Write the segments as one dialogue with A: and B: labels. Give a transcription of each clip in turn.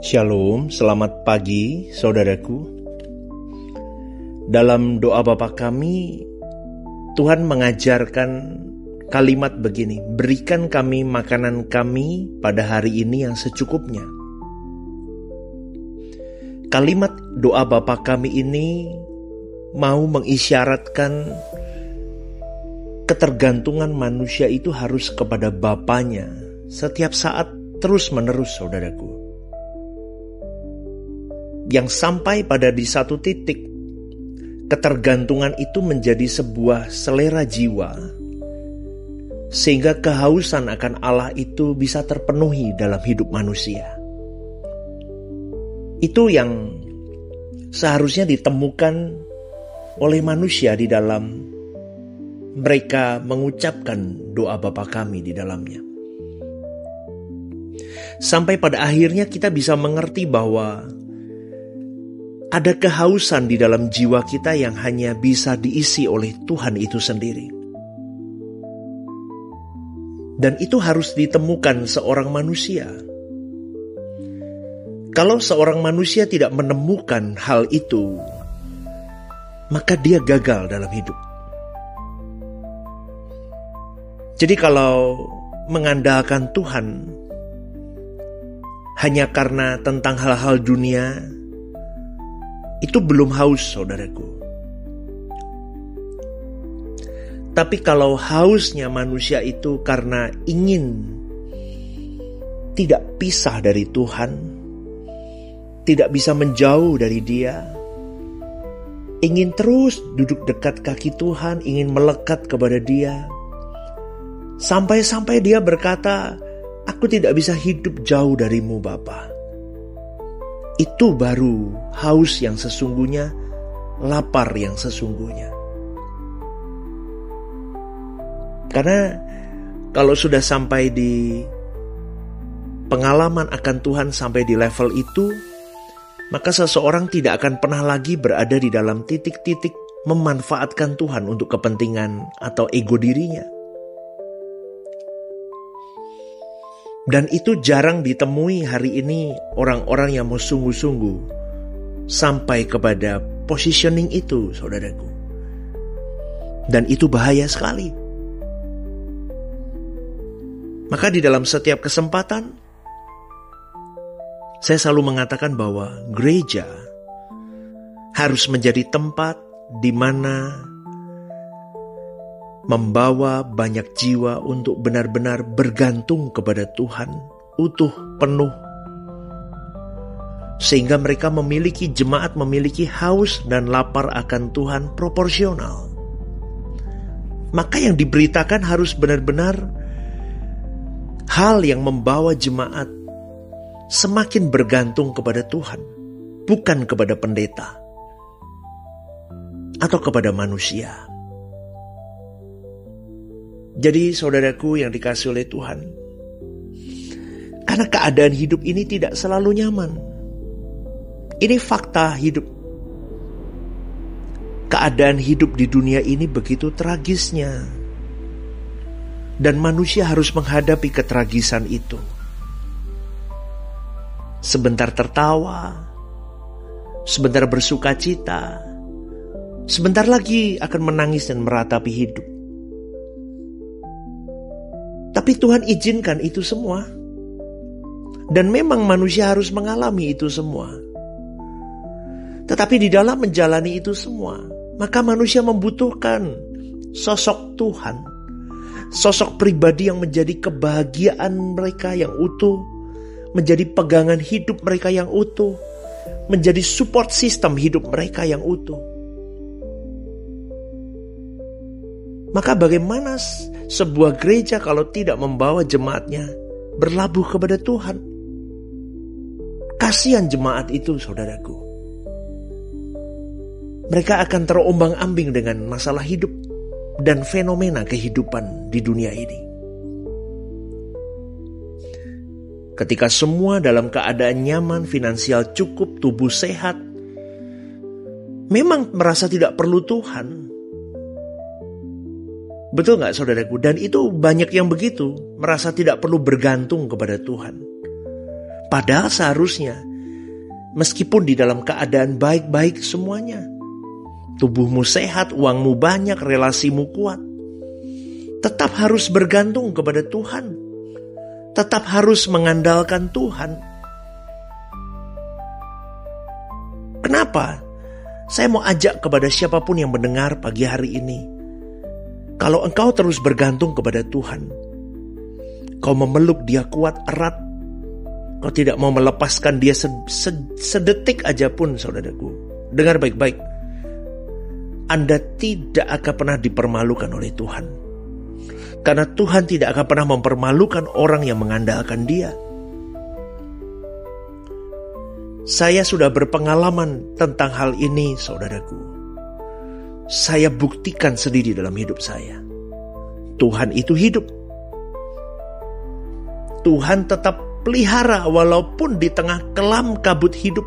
A: Shalom, selamat pagi saudaraku. Dalam doa Bapa kami, Tuhan mengajarkan kalimat begini, berikan kami makanan kami pada hari ini yang secukupnya. Kalimat doa Bapa kami ini mau mengisyaratkan ketergantungan manusia itu harus kepada Bapanya setiap saat terus menerus saudaraku. Yang sampai pada di satu titik, ketergantungan itu menjadi sebuah selera jiwa, sehingga kehausan akan Allah itu bisa terpenuhi dalam hidup manusia. Itu yang seharusnya ditemukan oleh manusia di dalam mereka mengucapkan doa Bapa kami di dalamnya. Sampai pada akhirnya kita bisa mengerti bahwa ada kehausan di dalam jiwa kita yang hanya bisa diisi oleh Tuhan itu sendiri. Dan itu harus ditemukan seorang manusia. Kalau seorang manusia tidak menemukan hal itu, maka dia gagal dalam hidup. Jadi kalau mengandalkan Tuhan hanya karena tentang hal-hal dunia, itu belum haus saudaraku. Tapi kalau hausnya manusia itu karena ingin tidak pisah dari Tuhan, tidak bisa menjauh dari Dia, ingin terus duduk dekat kaki Tuhan, ingin melekat kepada Dia, sampai-sampai dia berkata, aku tidak bisa hidup jauh darimu Bapa. Itu baru haus yang sesungguhnya, lapar yang sesungguhnya. Karena kalau sudah sampai di pengalaman akan Tuhan sampai di level itu, maka seseorang tidak akan pernah lagi berada di dalam titik-titik memanfaatkan Tuhan untuk kepentingan atau ego dirinya. Dan itu jarang ditemui hari ini orang-orang yang mau sungguh-sungguh sampai kepada positioning itu, saudaraku. Dan itu bahaya sekali. Maka di dalam setiap kesempatan, saya selalu mengatakan bahwa gereja harus menjadi tempat di mana membawa banyak jiwa untuk benar-benar bergantung kepada Tuhan, utuh, penuh. Sehingga mereka memiliki jemaat, memiliki haus dan lapar akan Tuhan proporsional. Maka yang diberitakan harus benar-benar hal yang membawa jemaat semakin bergantung kepada Tuhan, bukan kepada pendeta atau kepada manusia. Jadi saudaraku yang dikasihi oleh Tuhan, karena keadaan hidup ini tidak selalu nyaman. Ini fakta hidup. Keadaan hidup di dunia ini begitu tragisnya. Dan manusia harus menghadapi ketragisan itu. Sebentar tertawa, sebentar bersuka cita, sebentar lagi akan menangis dan meratapi hidup. Tapi Tuhan izinkan itu semua. Dan memang manusia harus mengalami itu semua. Tetapi di dalam menjalani itu semua, maka manusia membutuhkan sosok Tuhan. Sosok pribadi yang menjadi kebahagiaan mereka yang utuh. Menjadi pegangan hidup mereka yang utuh. Menjadi support system hidup mereka yang utuh. Maka bagaimana sebuah gereja kalau tidak membawa jemaatnya berlabuh kepada Tuhan? Kasihan jemaat itu, saudaraku. Mereka akan terombang-ambing dengan masalah hidup dan fenomena kehidupan di dunia ini. Ketika semua dalam keadaan nyaman, finansial cukup, tubuh sehat, memang merasa tidak perlu Tuhan. Betul gak saudaraku? Dan itu banyak yang begitu, merasa tidak perlu bergantung kepada Tuhan. Padahal seharusnya Meskipun di dalam keadaan baik-baik semuanya. Tubuhmu sehat, uangmu banyak, relasimu kuat. Tetap harus bergantung kepada Tuhan. Tetap harus mengandalkan Tuhan. Kenapa? Saya mau ajak kepada siapapun yang mendengar pagi hari ini. Kalau engkau terus bergantung kepada Tuhan, kau memeluk Dia kuat erat, kau tidak mau melepaskan Dia sedetik aja pun, saudaraku. Dengar baik-baik. Anda tidak akan pernah dipermalukan oleh Tuhan. Karena Tuhan tidak akan pernah mempermalukan orang yang mengandalkan Dia. Saya sudah berpengalaman tentang hal ini, saudaraku. Saya buktikan sendiri dalam hidup saya. Tuhan itu hidup. Tuhan tetap pelihara walaupun di tengah kelam kabut hidup.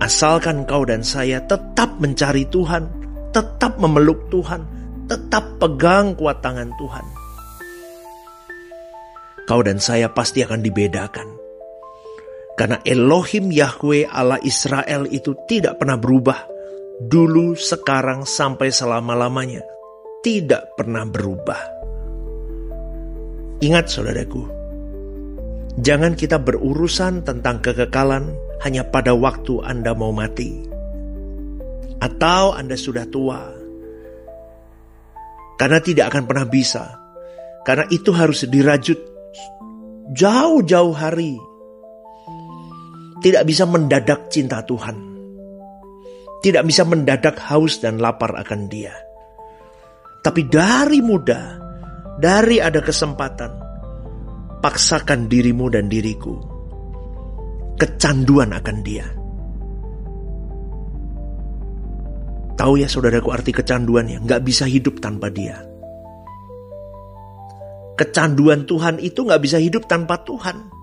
A: Asalkan kau dan saya tetap mencari Tuhan, tetap memeluk Tuhan, tetap pegang kuat tangan Tuhan. Kau dan saya pasti akan dibedakan. Karena Elohim Yahweh Allah Israel itu tidak pernah berubah. Dulu, sekarang, sampai selama-lamanya. Tidak pernah berubah. Ingat saudaraku, jangan kita berurusan tentang kekekalan hanya pada waktu Anda mau mati. Atau Anda sudah tua. Karena tidak akan pernah bisa. Karena itu harus dirajut jauh-jauh hari. Tidak bisa mendadak cinta Tuhan. Tidak bisa mendadak haus dan lapar akan Dia. Tapi dari muda, dari ada kesempatan, paksakan dirimu dan diriku kecanduan akan Dia. Tahu ya saudaraku arti kecanduannya? Gak bisa hidup tanpa Dia. Kecanduan Tuhan itu gak bisa hidup tanpa Tuhan.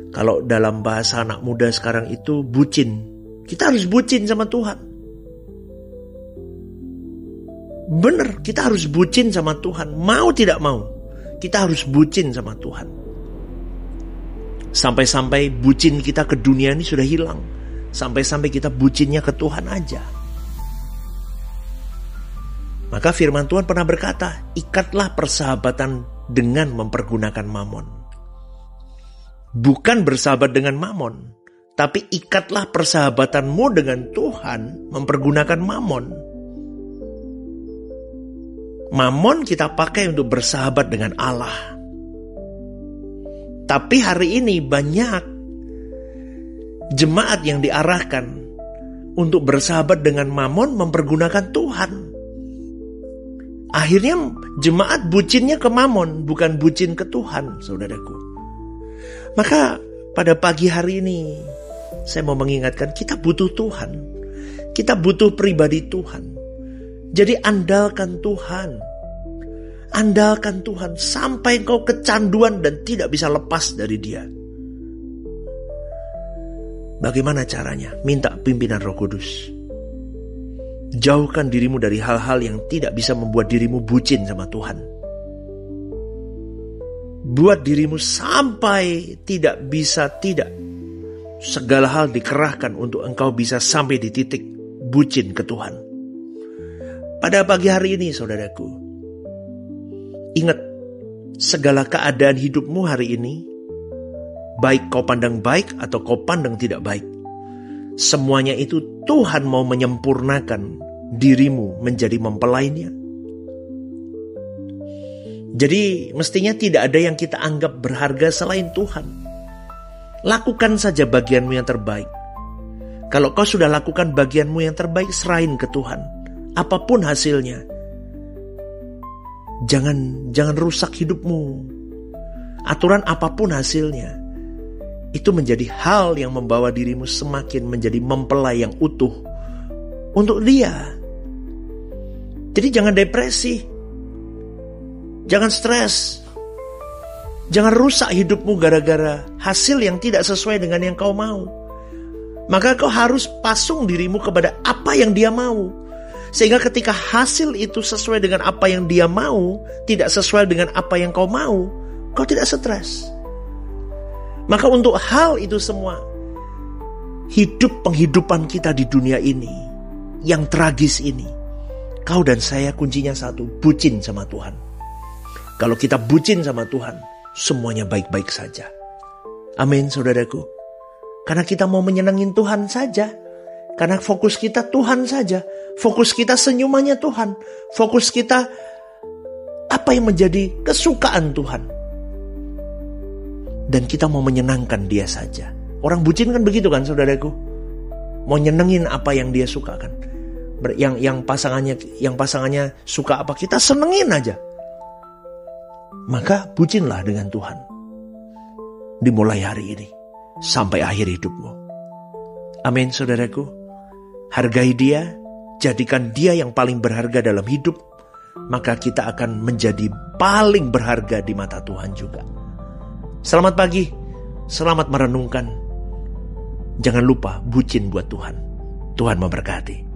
A: Kalau dalam bahasa anak muda sekarang itu bucin. Kita harus bucin sama Tuhan. Benar, kita harus bucin sama Tuhan. Mau tidak mau, kita harus bucin sama Tuhan. Sampai-sampai bucin kita ke dunia ini sudah hilang. Sampai-sampai kita bucinnya ke Tuhan aja. Maka firman Tuhan pernah berkata, ikatlah persahabatan dengan mempergunakan mamon. Bukan bersahabat dengan mamon, tapi ikatlah persahabatanmu dengan Tuhan mempergunakan mamon. Mamon kita pakai untuk bersahabat dengan Allah. Tapi hari ini banyak jemaat yang diarahkan untuk bersahabat dengan mamon mempergunakan Tuhan. Akhirnya jemaat bucinnya ke mamon, bukan bucin ke Tuhan, saudaraku. Maka pada pagi hari ini saya mau mengingatkan kita butuh Tuhan. Kita butuh pribadi Tuhan. Jadi andalkan Tuhan. Andalkan Tuhan sampai engkau kecanduan dan tidak bisa lepas dari Dia. Bagaimana caranya? Minta pimpinan Roh Kudus. Jauhkan dirimu dari hal-hal yang tidak bisa membuat dirimu bucin sama Tuhan. Buat dirimu sampai tidak bisa tidak. Segala hal dikerahkan untuk engkau bisa sampai di titik bucin ke Tuhan. Pada pagi hari ini saudaraku, ingat segala keadaan hidupmu hari ini, baik kau pandang baik atau kau pandang tidak baik, semuanya itu Tuhan mau menyempurnakan dirimu menjadi mempelainya. Jadi mestinya tidak ada yang kita anggap berharga selain Tuhan. Lakukan saja bagianmu yang terbaik. Kalau kau sudah lakukan bagianmu yang terbaik, serahin ke Tuhan. Apapun hasilnya. Jangan rusak hidupmu. Aturan apapun hasilnya. Itu menjadi hal yang membawa dirimu semakin menjadi mempelai yang utuh untuk Dia. Jadi jangan depresi. Jangan stres. Jangan rusak hidupmu gara-gara hasil yang tidak sesuai dengan yang kau mau. Maka kau harus pasung dirimu kepada apa yang Dia mau. Sehingga ketika hasil itu sesuai dengan apa yang Dia mau, tidak sesuai dengan apa yang kau mau, kau tidak stres. Maka untuk hal itu semua, hidup penghidupan kita di dunia ini, yang tragis ini, kau dan saya kuncinya satu, bucin sama Tuhan. Kalau kita bucin sama Tuhan, semuanya baik-baik saja. Amin, saudaraku. Karena kita mau menyenangin Tuhan saja. Karena fokus kita Tuhan saja. Fokus kita senyumannya Tuhan. Fokus kita apa yang menjadi kesukaan Tuhan. Dan kita mau menyenangkan Dia saja. Orang bucin kan begitu kan, saudaraku. Mau nyenengin apa yang dia suka kan. Yang pasangannya suka apa, kita senengin aja. Maka bucinlah dengan Tuhan. Dimulai hari ini sampai akhir hidupmu. Amin, saudaraku. Hargai Dia, jadikan Dia yang paling berharga dalam hidup, maka kita akan menjadi paling berharga di mata Tuhan juga. Selamat pagi, selamat merenungkan. Jangan lupa bucin buat Tuhan. Tuhan memberkati.